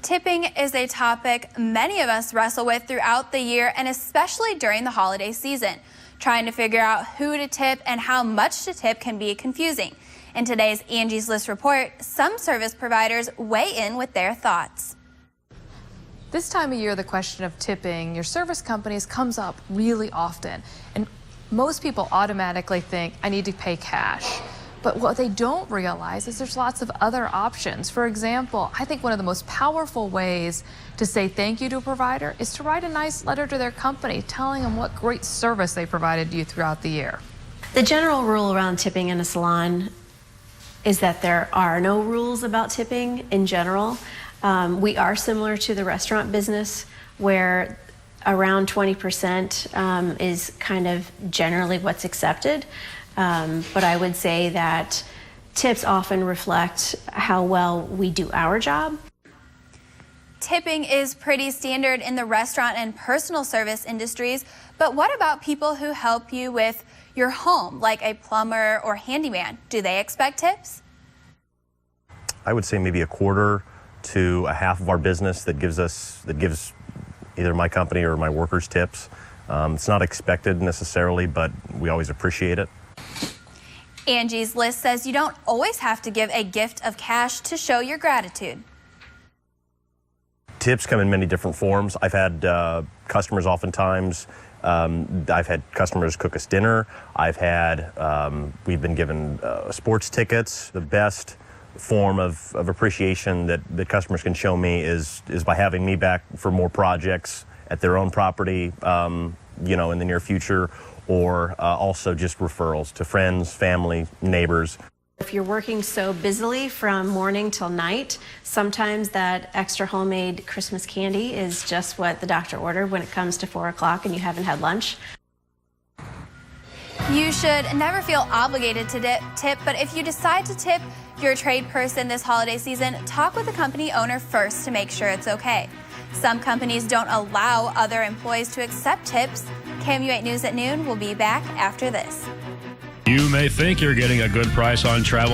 Tipping is a topic many of us wrestle with throughout the year and especially during the holiday season. Trying to figure out who to tip and how much to tip can be confusing. In today's Angie's List report, some service providers weigh in with their thoughts. This time of year, the question of tipping your service companies comes up really often. And most people automatically think, I need to pay cash. But what they don't realize is there's lots of other options. For example, I think one of the most powerful ways to say thank you to a provider is to write a nice letter to their company telling them what great service they provided you throughout the year. The general rule around tipping in a salon is that there are no rules about tipping in general. We are similar to the restaurant business where around 20% is kind of generally what's accepted. But I would say that tips often reflect how well we do our job. Tipping is pretty standard in the restaurant and personal service industries, but what about people who help you with your home, like a plumber or handyman? Do they expect tips? I would say maybe a quarter to a half of our business that gives either my company or my workers tips. It's not expected necessarily, but we always appreciate it. Angie's List says you don't always have to give a gift of cash to show your gratitude. Tips come in many different forms. I've had customers oftentimes, I've had customers cook us dinner. We've been given sports tickets. The best form of appreciation that customers can show me is by having me back for more projects at their own property, in the near future, or also just referrals to friends, family, neighbors. If you're working so busily from morning till night, sometimes that extra homemade Christmas candy is just what the doctor ordered when it comes to 4 o'clock and you haven't had lunch. You should never feel obligated to tip, but if you decide to tip your trade person this holiday season, talk with the company owner first to make sure it's okay. Some companies don't allow other employees to accept tips. KMU8 News at noon will be back after this. You may think you're getting a good price on travel.